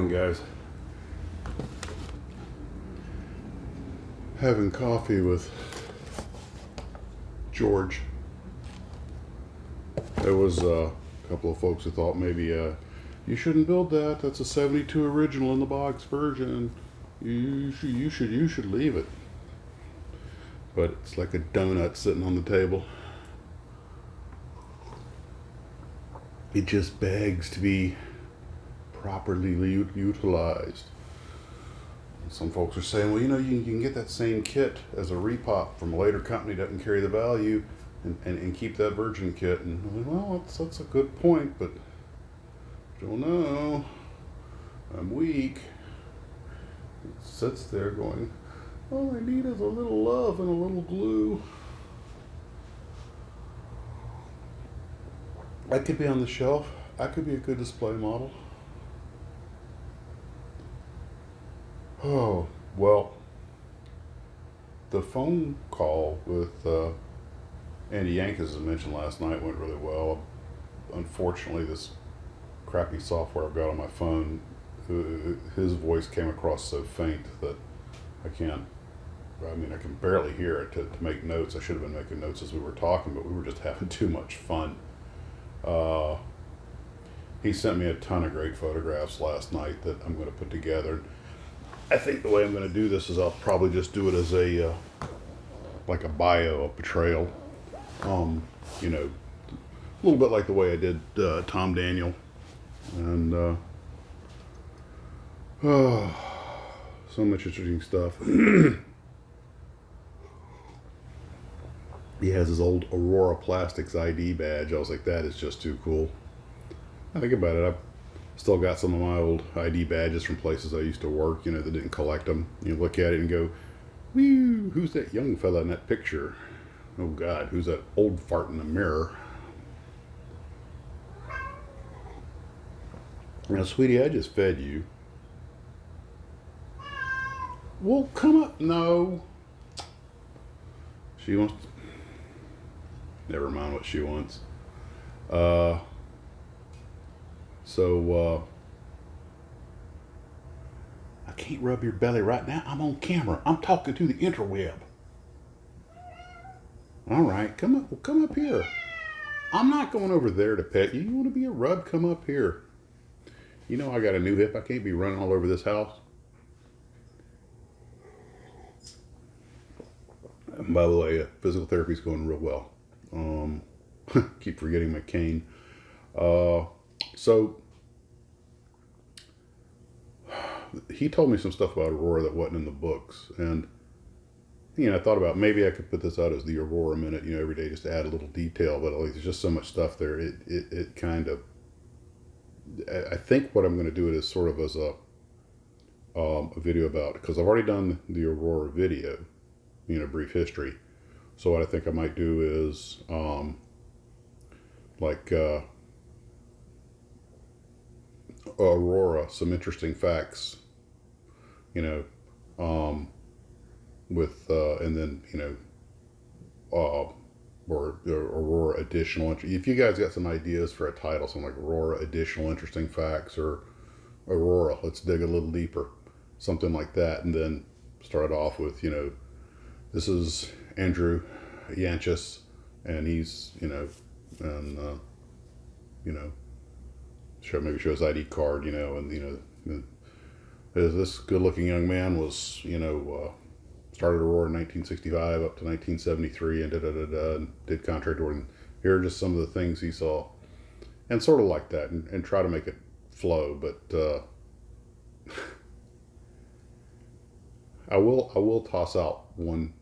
morning, guys. Having coffee with George. There was a couple of folks who thought maybe you shouldn't build that. That's a 72 original in the box version. You should leave it. But it's like a donut sitting on the table. It just begs to be properly utilized. Some folks are saying, well, you can get that same kit as a repop from a later company that doesn't carry the value and keep that virgin kit. And I'm like, well, that's a good point, but don't know. I'm weak. It sits there going, all I need is a little love and a little glue. I could be on the shelf. I could be a good display model. Oh, well, the phone call with Andy Yank, as I mentioned last night, went really well. Unfortunately, this crappy software I've got on my phone, his voice came across so faint that I can barely hear it to make notes. I should have been making notes as we were talking, but we were just having too much fun. He sent me a ton of great photographs last night that I'm going to put together. I think the way I'm going to do this is I'll probably just do it as a like a bio, a portrayal. A little bit like the way I did Tom Daniel, and so much interesting stuff. He has his old Aurora Plastics ID badge. I was like, that is just too cool. I think about it, I've still got some of my old ID badges from places I used to work, that didn't collect them. You look at it and go, whew, who's that young fella in that picture? Oh God, who's that old fart in the mirror? Now, sweetie, I just fed you. Well, come up. No. She wants to... Never mind what she wants. I can't rub your belly right now. I'm on camera. I'm talking to the interweb. All right, come up here. I'm not going over there to pet you. You want to be a rub? Come up here. I got a new hip. I can't be running all over this house. And by the way, physical therapy is going real well. Keep forgetting my cane. So he told me some stuff about Aurora that wasn't in the books, and I thought about maybe I could put this out as the Aurora Minute, every day, just to add a little detail. But there's just so much stuff there. It kind of. I think what I'm going to do it is sort of as a video about, because I've already done the Aurora video, brief history. So what I think I might do is Aurora, some interesting facts, with and then or Aurora additional. If you guys got some ideas for a title, something like Aurora additional interesting facts, or Aurora, let's dig a little deeper, something like that, and then start off with this is Andrew Yanchus, and he's show his ID card, and this good-looking young man was started Aurora in 1965 up to 1973, and and did contract work. And here are just some of the things he saw, and sort of like that, and try to make it flow. But I will toss out one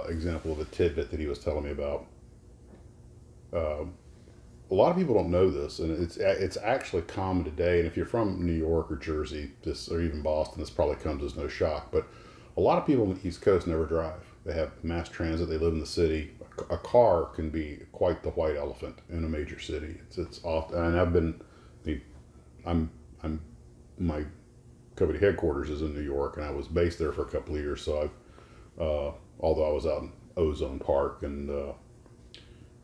example of a tidbit that he was telling me about. A lot of people don't know this, and it's actually common today. And if you're from New York or Jersey, or even Boston, this probably comes as no shock. But a lot of people on the East Coast never drive. They have mass transit. They live in the city. A car can be quite the white elephant in a major city. It's often, and my company headquarters is in New York, and I was based there for a couple of years. So although I was out in Ozone Park and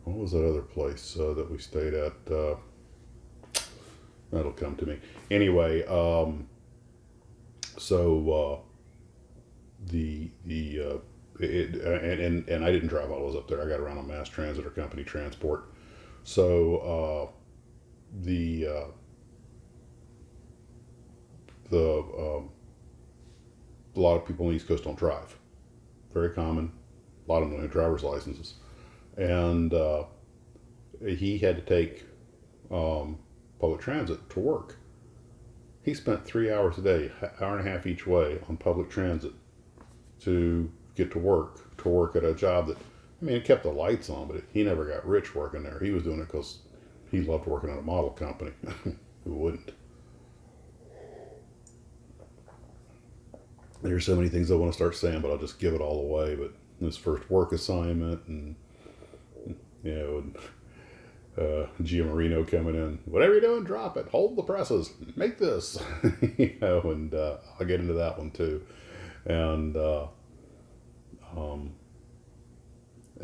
what was that other place that we stayed at? That'll come to me. Anyway, So and I didn't drive while I was up there. I got around on mass transit or company transport. So the the a lot of people on the East Coast don't drive. Very common. A lot of them don't have driver's licenses, and he had to take public transit to work. He spent 3 hours a day, hour and a half each way on public transit to get to work at a job that, I mean, it kept the lights on, but he never got rich working there. He was doing it because he loved working at a model company. Who wouldn't? There's so many things I want to start saying, but I'll just give it all away. But his first work assignment, and you know, Gia Marino coming in. Whatever you're doing, drop it. Hold the presses. Make this. You know, and I'll get into that one too. And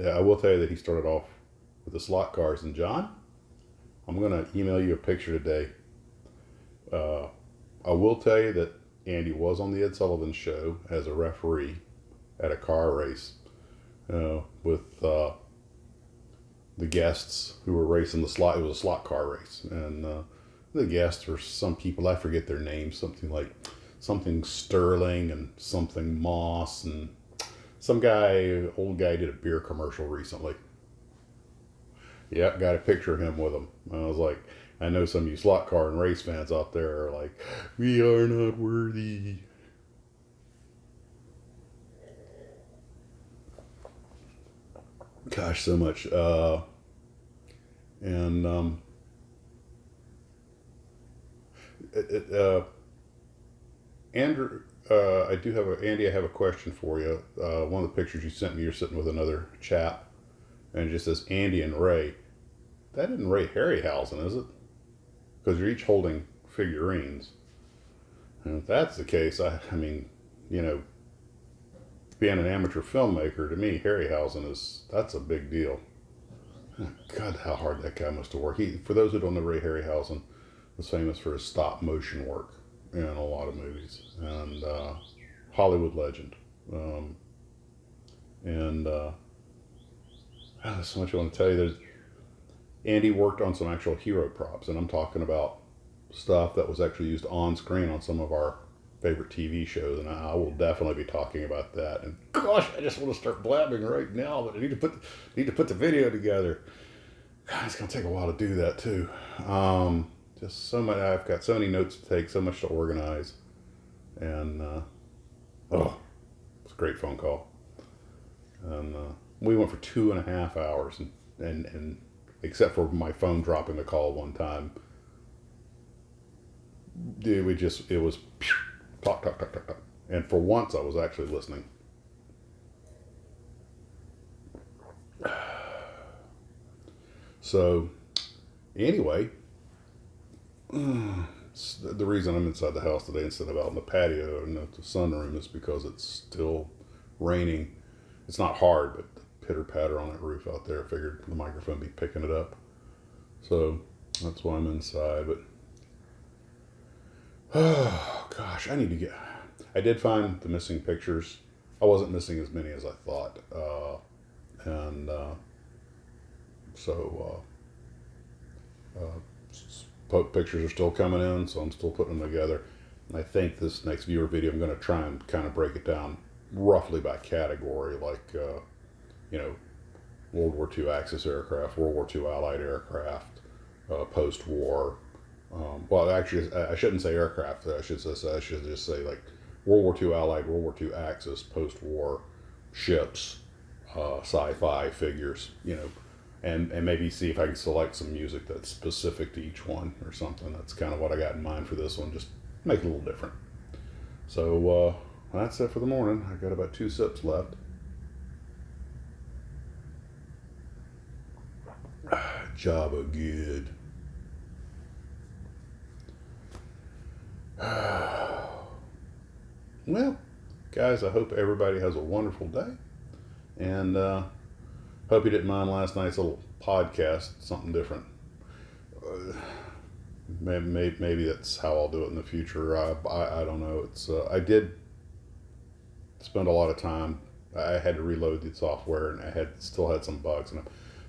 yeah, I will tell you that he started off with the slot cars. And John, I'm going to email you a picture today. I will tell you that Andy was on the Ed Sullivan Show as a referee at a car race with the guests who were racing the slot. It was a slot car race, and the guests were some people, I forget their names, something Sterling and something Moss, and some guy, old guy, did a beer commercial recently. Yeah, got a picture of him with him. I was like, I know some of you slot car and race fans out there are like, we are not worthy. Gosh, so much. And Andrew, Andy, I have a question for you. One of the pictures you sent me, you're sitting with another chap, and it just says Andy and Ray. That isn't Ray Harryhausen, is it? Because you're each holding figurines. And if that's the case, I mean, you know, being an amateur filmmaker, to me, Harryhausen that's a big deal. God, how hard that guy must have worked. For those who don't know, Ray Harryhausen was famous for his stop motion work in a lot of movies, and Hollywood legend. There's so much I want to tell you. Andy worked on some actual hero props, and I'm talking about stuff that was actually used on screen on some of our favorite TV shows, and I will definitely be talking about that. And gosh, I just want to start blabbing right now, but I need to put the video together. God, it's gonna take a while to do that too. Just so much. I've got so many notes to take, so much to organize, and it's a great phone call. And we went for 2.5 hours, and except for my phone dropping the call one time, dude, it was talk, talk, talk, talk, talk. And for once, I was actually listening. So, anyway, the reason I'm inside the house today instead of out in the patio and the sunroom is because it's still raining. It's not hard, but the pitter patter on that roof out there, I figured the microphone be picking it up. So that's why I'm inside. But oh gosh, I did find the missing pictures. I wasn't missing as many as I thought, and so pictures are still coming in, so I'm still putting them together. And I think this next viewer video, I'm going to try and kind of break it down roughly by category, like World War II Axis aircraft, World War II Allied aircraft, post-war. Well, actually, I shouldn't say aircraft. I should just say like World War II Allied, World War II Axis, post-war ships, sci-fi figures, and maybe see if I can select some music that's specific to each one or something. That's kind of what I got in mind for this one, just make it a little different. So that's it for the morning. I got about 2 sips left. Java good. Well, guys, I hope everybody has a wonderful day, and hope you didn't mind last night's little podcast, something different. Maybe that's how I'll do it in the future. I don't know. It's I did spend a lot of time. I had to reload the software, and I still had some bugs, and I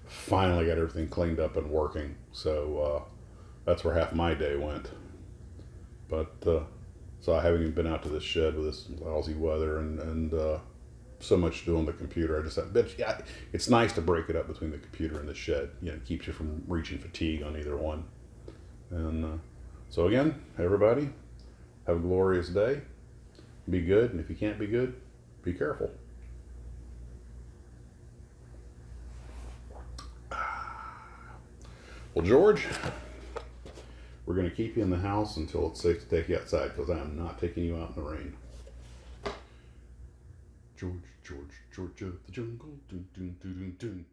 finally got everything cleaned up and working. So that's where half my day went. But so I haven't even been out to this shed with this lousy weather and so much to do on the computer. I just said, but yeah, it's nice to break it up between the computer and the shed. You know, it keeps you from reaching fatigue on either one. And so again, everybody, have a glorious day. Be good, and if you can't be good, be careful. Well, George, we're going to keep you in the house until it's safe to take you outside, because I am not taking you out in the rain. George, George, Georgia, the jungle, dun, dun, dun, dun, dun.